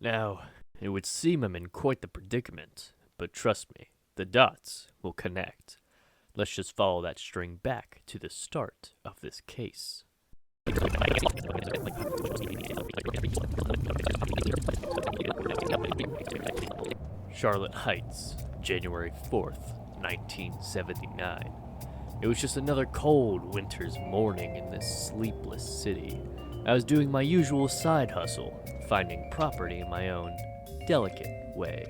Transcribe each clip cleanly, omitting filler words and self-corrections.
Now, it would seem I'm in quite the predicament, but trust me, the dots will connect. Let's just follow that string back to the start of this case. Charlotte Heights, January 4th, 1979. It was just another cold winter's morning in this sleepless city. I was doing my usual side hustle, finding property in my own delicate way.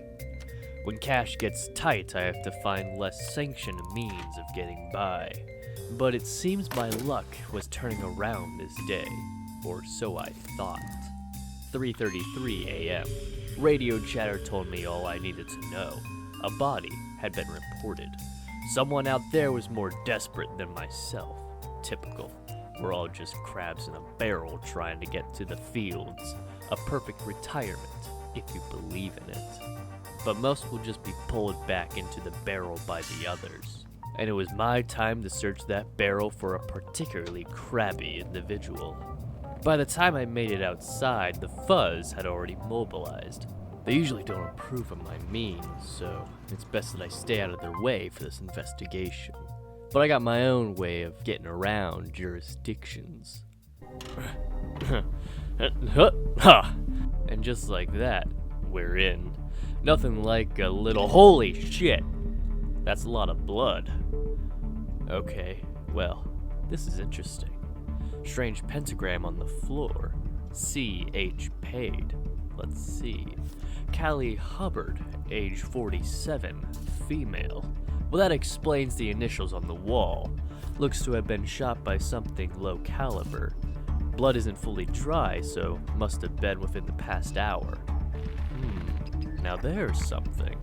When cash gets tight, I have to find less sanctioned means of getting by. But it seems my luck was turning around this day, or so I thought. 3:33 a.m. Radio chatter told me all I needed to know. A body had been reported. Someone out there was more desperate than myself. Typical. We're all just crabs in a barrel trying to get to the fields. A perfect retirement, if you believe in it. But most will just be pulled back into the barrel by the others. And it was my time to search that barrel for a particularly crabby individual. By the time I made it outside, the fuzz had already mobilized. They usually don't approve of my means, so it's best that I stay out of their way for this investigation. But I got my own way of getting around jurisdictions. And just like that, we're in. Nothing like a little holy shit. That's a lot of blood. Okay, well, this is interesting. Strange pentagram on the floor. C.H. paid. Let's see. Callie Hubbard, age 47, female. Well, that explains the initials on the wall. Looks to have been shot by something low caliber. Blood isn't fully dry, so must have been within the past hour. Now there's something.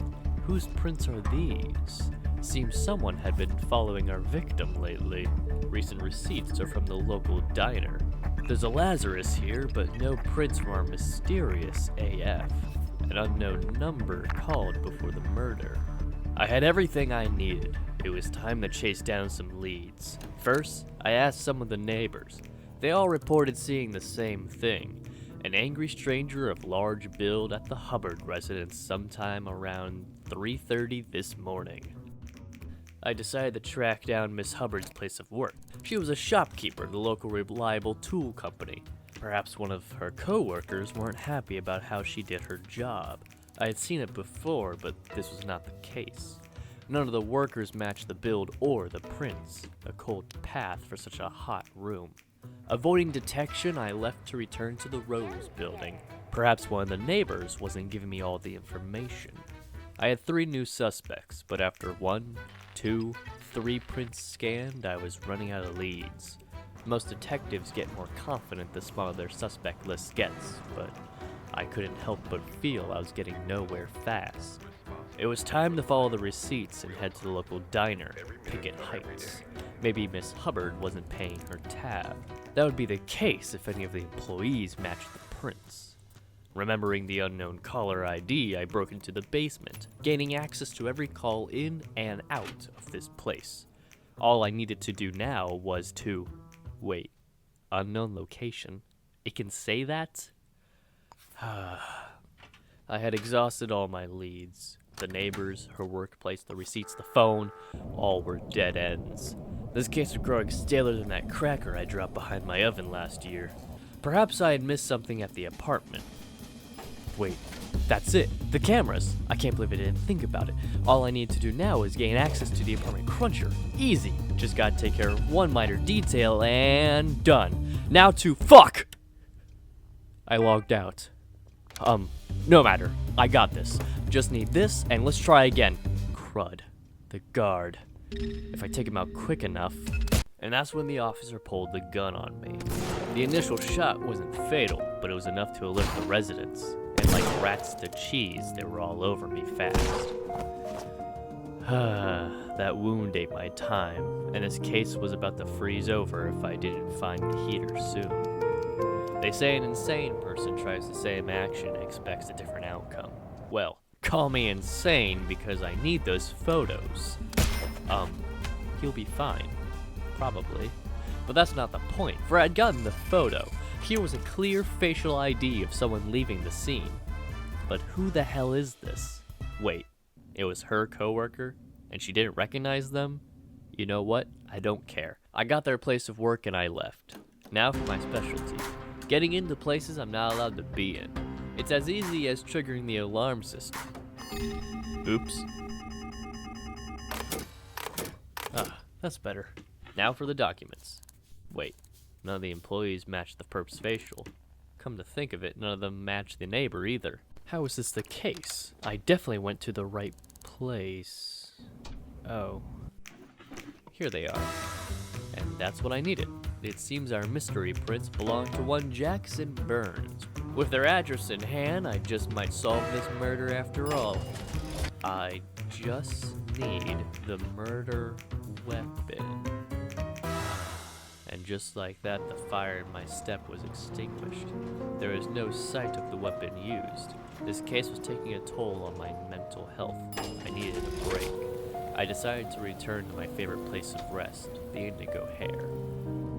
Whose prints are these? Seems someone had been following our victim lately. Recent receipts are from the local diner. There's a Lazarus here, but no prints from our mysterious AF. An unknown number called before the murder. I had everything I needed. It was time to chase down some leads. First, I asked some of the neighbors. They all reported seeing the same thing. An angry stranger of large build at the Hubbard residence sometime around 3:30 this morning. I decided to track down Miss Hubbard's place of work. She was a shopkeeper at the local reliable tool company. Perhaps one of her co-workers weren't happy about how she did her job. I had seen it before, but this was not the case. None of the workers matched the build or the prints, a cold path for such a hot room. Avoiding detection, I left to return to the Rose building. Perhaps one of the neighbors wasn't giving me all the information. I had 3 new suspects, but after 1, 2, 3 prints scanned, I was running out of leads. Most detectives get more confident the smaller their suspect list gets, but I couldn't help but feel I was getting nowhere fast. It was time to follow the receipts and head to the local diner, Picket Heights. Maybe Miss Hubbard wasn't paying her tab. That would be the case if any of the employees matched the prints. Remembering the unknown caller ID, I broke into the basement, gaining access to every call in and out of this place. All I needed to do now was to... Wait, unknown location? It can say that? I had exhausted all my leads. The neighbors, her workplace, the receipts, the phone, all were dead ends. This case was growing staler than that cracker I dropped behind my oven last year. Perhaps I had missed something at the apartment. Wait, that's it. The cameras. I can't believe I didn't think about it. All I need to do now is gain access to the apartment cruncher. Easy. Just gotta take care of one minor detail and done. Now to fuck! I logged out. No matter. I got this. Just need this and let's try again. Crud. The guard. If I take him out quick enough. And that's when the officer pulled the gun on me. The initial shot wasn't fatal, but it was enough to alert the residents. And like rats to cheese, they were all over me fast. That wound ate my time, and this case was about to freeze over if I didn't find the heater soon. They say an insane person tries the same action and expects a different outcome. Well, call me insane because I need those photos. He'll be fine. Probably. But that's not the point, for I'd gotten the photo. Here was a clear facial ID of someone leaving the scene. But who the hell is this? Wait, it was her coworker, and she didn't recognize them? You know what? I don't care. I got their place of work and I left. Now for my specialty. Getting into places I'm not allowed to be in. It's as easy as triggering the alarm system. Oops. Ah, that's better. Now for the documents. Wait, none of the employees match the perp's facial. Come to think of it, none of them match the neighbor either. How is this the case? I definitely went to the right place. Oh. Here they are. And that's what I needed. It seems our mystery prints belong to one Jackson Burns. With their address in hand, I just might solve this murder after all. I just need the murder weapon. And just like that, the fire in my step was extinguished. There is no sight of the weapon used. This case was taking a toll on my mental health. I needed a break. I decided to return to my favorite place of rest, the Indigo Hare.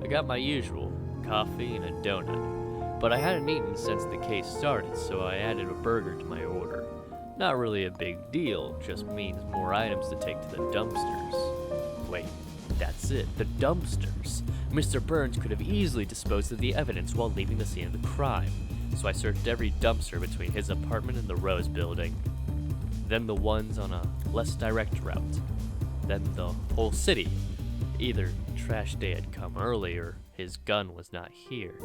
I got my usual, coffee and a donut, but I hadn't eaten since the case started, so I added a burger to my order. Not really a big deal, just means more items to take to the dumpsters. Wait, that's it, the dumpsters. Mr. Burns could have easily disposed of the evidence while leaving the scene of the crime, so I searched every dumpster between his apartment and the Rose Building. Then the ones on a less direct route. Then the whole city. Either trash day had come early or his gun was not here.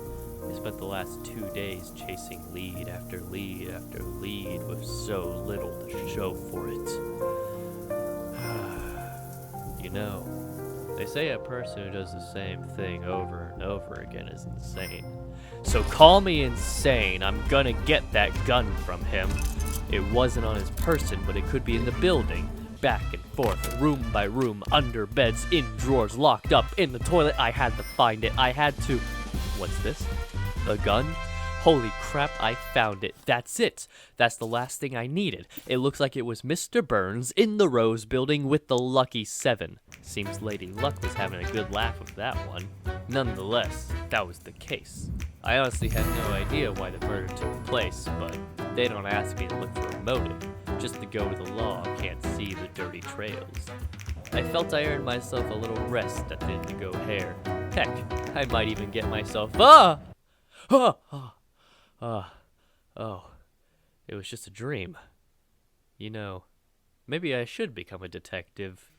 I spent the last 2 days chasing lead after lead after lead with so little to show for it. You know, they say a person who does the same thing over and over again is insane. So call me insane, I'm gonna get that gun from him. It wasn't on his person, but it could be in the building. Back and forth, room by room, under beds, in drawers, locked up, in the toilet. I had to find it. I had to... What's this? A gun? Holy crap, I found it. That's it. That's the last thing I needed. It looks like it was Mr. Burns in the Rose Building with the lucky 7. Seems Lady Luck was having a good laugh with that one. Nonetheless, that was the case. I honestly had no idea why the murder took place, but they don't ask me to look for a motive. Just to go with the law, can't see the dirty trails. I felt I earned myself a little rest at the Indigo Hare. Heck, I might even get myself... Oh, it was just a dream. You know, maybe I should become a detective.